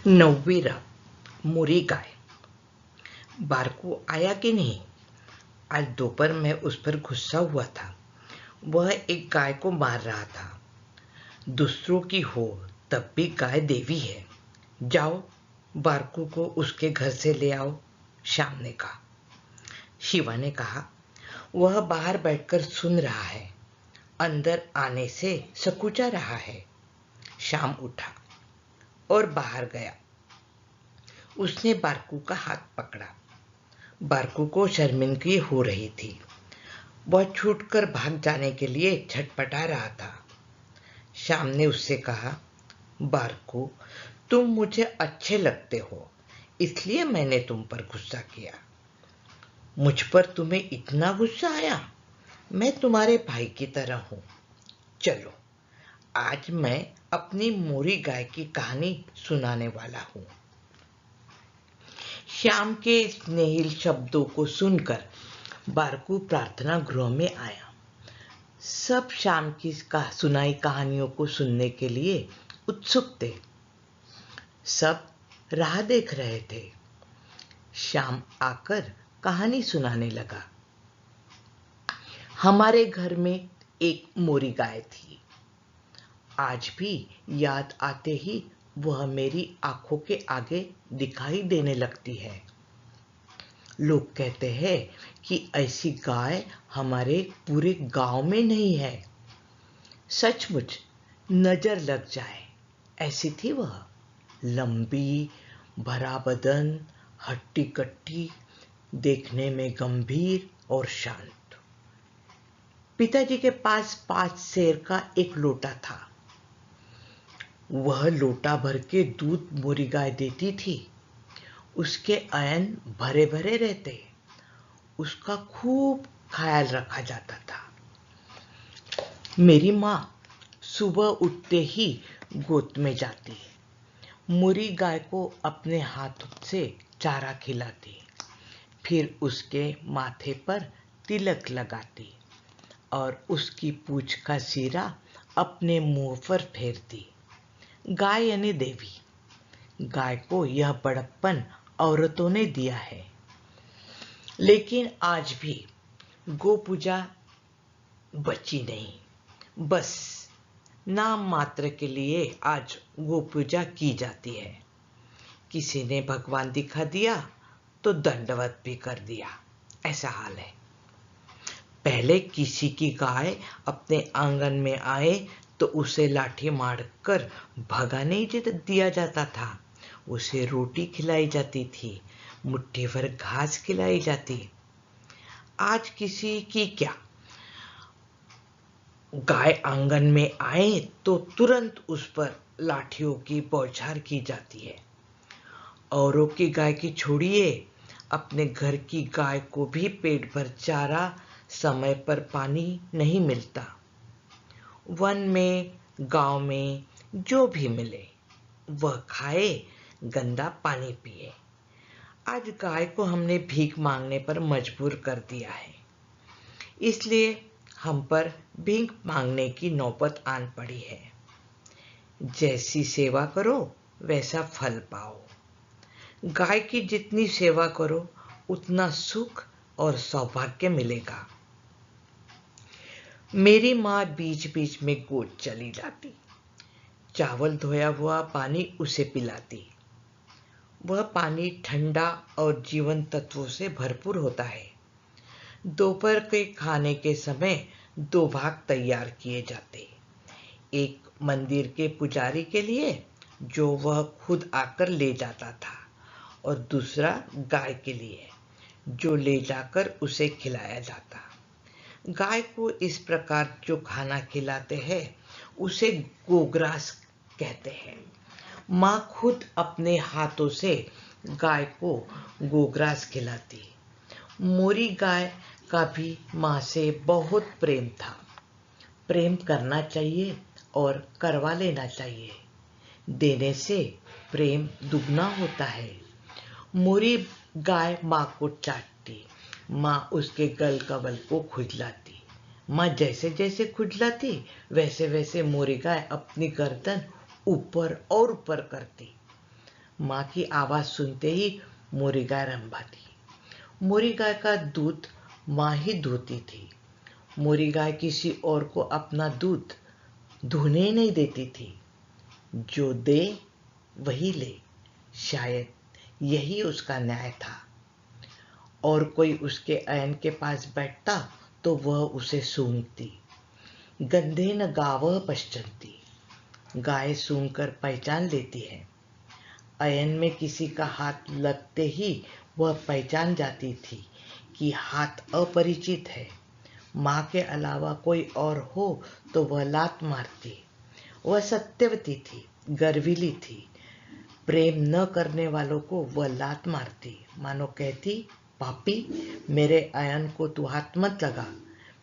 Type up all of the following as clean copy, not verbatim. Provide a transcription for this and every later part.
9वीं रात। मुरी गाय। बारकू आया कि नहीं? आज दोपहर में उस पर गुस्सा हुआ था। वह एक गाय को मार रहा था। दूसरों की हो तब भी गाय देवी है। जाओ, बारकू को उसके घर से ले आओ, श्याम ने कहा। शिवा ने कहा। वह बाहर बैठकर सुन रहा है, अंदर आने से सकुचा रहा है। श्याम उठा और बाहर गया। उसने बारकू का हाथ पकड़ा। बारकू को शर्मिंदगी हो रही थी। वह छूटकर भाग जाने के लिए छटपटा रहा था। श्याम ने उससे कहा, बारकू, तुम मुझे अच्छे लगते हो, इसलिए मैंने तुम पर गुस्सा किया। मुझ पर तुम्हें इतना गुस्सा आया? मैं तुम्हारे भाई की तरह हूं। चलो, आज मैं अपनी मोरी गाय की कहानी सुनाने वाला हूं। श्याम के स्नेहिल शब्दों को सुनकर बारकू प्रार्थना गृह में आया। सब श्याम की सुनाई कहानियों को सुनने के लिए उत्सुक थे। सब राह देख रहे थे। श्याम आकर कहानी सुनाने लगा। हमारे घर में एक मोरी गाय थी। आज भी याद आते ही वह मेरी आंखों के आगे दिखाई देने लगती है। लोग कहते हैं कि ऐसी गाय हमारे पूरे गांव में नहीं है। सचमुच नजर लग जाए ऐसी थी वह। लंबी, भरा बदन, हट्टी कट्टी, देखने में गंभीर और शांत। पिताजी के पास 5 सेर का एक लोटा था। वह लोटा भर के दूध मोरी गाय देती थी। उसके अयन भरे भरे रहते। उसका खूब ख्याल रखा जाता था। मेरी माँ सुबह उठते ही गोद में जाती, मुरी गाय को अपने हाथ से चारा खिलाती, फिर उसके माथे पर तिलक लगाती और उसकी पूंछ का सिरा अपने मुंह पर फेरती। गाय यानी देवी। गाय को यह बड़प्पन औरतों ने दिया है। लेकिन आज भी गो पूजा बची नहीं। बस नाम मात्र के लिए आज गो पूजा की जाती है। किसी ने भगवान दिखा दिया तो दंडवत भी कर दिया, ऐसा हाल है। पहले किसी की गाय अपने आंगन में आए तो उसे लाठी मारकर भगा नहीं दिया जाता था। उसे रोटी खिलाई जाती थी, मुट्ठी भर घास खिलाई जाती। आज किसी की क्या, गाय आंगन में आए तो तुरंत उस पर लाठियों की बौछार की जाती है। औरों की गाय की छोड़िए, अपने घर की गाय को भी पेट भर चारा, समय पर पानी नहीं मिलता। वन में, गांव में जो भी मिले वह खाए, गंदा पानी पिए। आज गाय को हमने भीख मांगने पर मजबूर कर दिया है, इसलिए हम पर भीख मांगने की नौबत आन पड़ी है। जैसी सेवा करो वैसा फल पाओ। गाय की जितनी सेवा करो उतना सुख और सौभाग्य मिलेगा। मेरी माँ बीच बीच में गोद चली जाती, चावल धोया हुआ पानी उसे पिलाती। वह पानी ठंडा और जीवन तत्वों से भरपूर होता है। दोपहर के खाने के समय 2 भाग तैयार किए जाते। एक मंदिर के पुजारी के लिए, जो वह खुद आकर ले जाता था, और दूसरा गाय के लिए, जो ले जाकर उसे खिलाया जाता। गाय को इस प्रकार जो खाना खिलाते हैं उसे गोग्रास कहते हैं। माँ खुद अपने हाथों से गाय को गोग्रास खिलाती। मोरी गाय का भी माँ से बहुत प्रेम था। प्रेम करना चाहिए और करवा लेना चाहिए। देने से प्रेम दुगना होता है। मोरी गाय माँ को चाटती, माँ उसके गल कवल को खुजलाती। माँ जैसे जैसे खुजलाती वैसे वैसे मोरी गाय अपनी गर्दन ऊपर और ऊपर करती। माँ की आवाज सुनते ही मोरी गाय रंभाती। मोरी गाय का दूध माँ ही धोती थी। मोरी गाय किसी और को अपना दूध धोने ही नहीं देती थी। जो दे वही ले, शायद यही उसका न्याय था। और कोई उसके ऐन के पास बैठता तो वह उसे सूंघती। गंधे न गावह पश्चंती, गाय सूंघकर पहचान लेती है। अयन में किसी का हाथ लगते ही वह पहचान जाती थी कि हाथ अपरिचित है। माँ के अलावा कोई और हो तो वह लात मारती। वह सत्यवती थी, गर्विली थी। प्रेम न करने वालों को वह लात मारती, मानो कहती, पापी, मेरे अयन को तू हाथ मत लगा।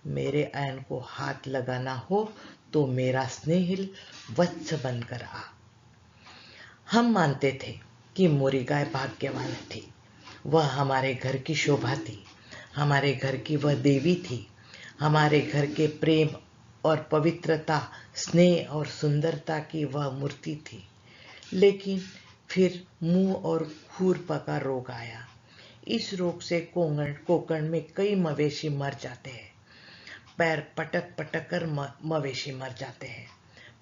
मेरे अयन को हाथ लगाना हो तो मेरा स्नेहिल वत्स बनकर आ। हम मानते थे कि मोरी गाय भाग्यवान थी। वह हमारे घर की शोभा थी, हमारे घर की वह देवी थी, हमारे घर के प्रेम और पवित्रता, स्नेह और सुंदरता की वह मूर्ति थी। लेकिन फिर मुंह और खुर पका रोग आया। इस रोग से कोकण में कई मवेशी मर जाते हैं। पैर पटक पटक कर मवेशी मर जाते हैं।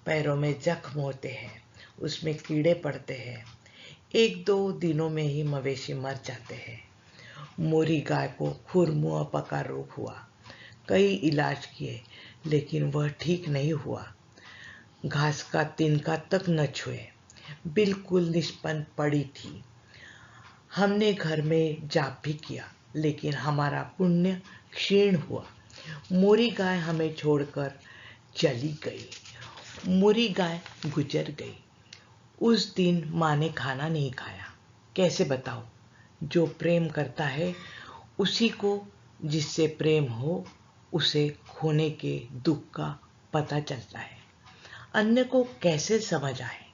पैरों में जख्म होते हैं, उसमें कीड़े पड़ते हैं। 1-2 दिनों में ही मवेशी मर जाते हैं। मोरी गाय को खुर मुंह पका रोग हुआ। कई इलाज किए लेकिन वह ठीक नहीं हुआ। घास का तिनका तक न छुए, बिल्कुल निष्पन्न पड़ी थी। हमने घर में जाप भी किया लेकिन हमारा पुण्य क्षीण हुआ। मोरी गाय हमें छोड़कर चली गई। मोरी गाय गुजर गई। उस दिन माँ ने खाना नहीं खाया। कैसे बताऊं? जो प्रेम करता है उसी को, जिससे प्रेम हो उसे खोने के दुख का पता चलता है। अन्य को कैसे समझ आए?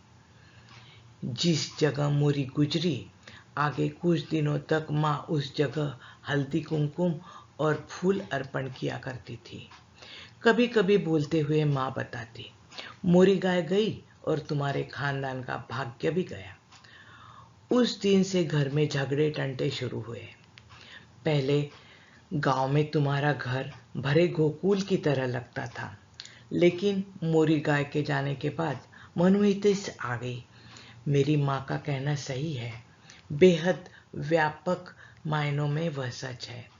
जिस जगह मोरी गुजरी, आगे कुछ दिनों तक माँ उस जगह हल्दी कुमकुम और फूल अर्पण किया करती थी। कभी कभी बोलते हुए माँ बताती, मोरी गाय गई और तुम्हारे खानदान का भाग्य भी गया। उस दिन से घर में झगड़े टंटे शुरू हुए। पहले गांव में तुम्हारा घर भरे गोकुल की तरह लगता था, लेकिन मोरी गाय के जाने के बाद मनोहितैषी आ गई। मेरी माँ का कहना सही है, बेहद व्यापक मायनों में वह सच है।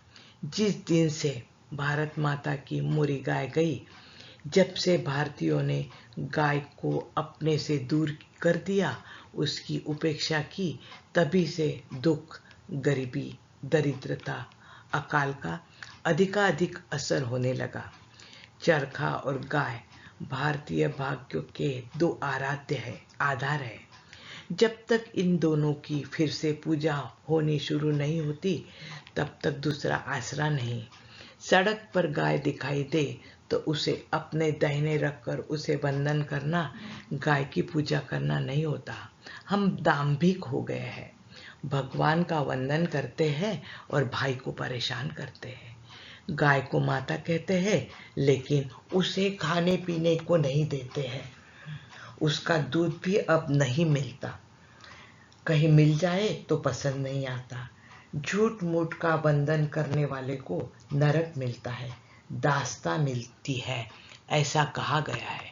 जिस दिन से भारत माता की मोरी गाय गई, जब से भारतीयों ने गाय को अपने से दूर कर दिया, उसकी उपेक्षा की, तभी से दुख, गरीबी, दरिद्रता, अकाल का अधिकाधिक असर होने लगा। चरखा और गाय भारतीय भाग्य के 2 आराध्य आधार है। जब तक इन दोनों की फिर से पूजा होनी शुरू नहीं होती, तब तक दूसरा आसरा नहीं। सड़क पर गाय दिखाई दे तो उसे अपने दाहिने रखकर उसे वंदन करना गाय की पूजा करना नहीं होता। हम दाम्भिक हो गए हैं, भगवान का वंदन करते हैं और भाई को परेशान करते हैं। गाय को माता कहते हैं लेकिन उसे खाने पीने को नहीं देते हैं। उसका दूध भी अब नहीं मिलता, कहीं मिल जाए तो पसंद नहीं आता। झूठ मूठ का बंधन करने वाले को नरक मिलता है, दास्ता मिलती है, ऐसा कहा गया है।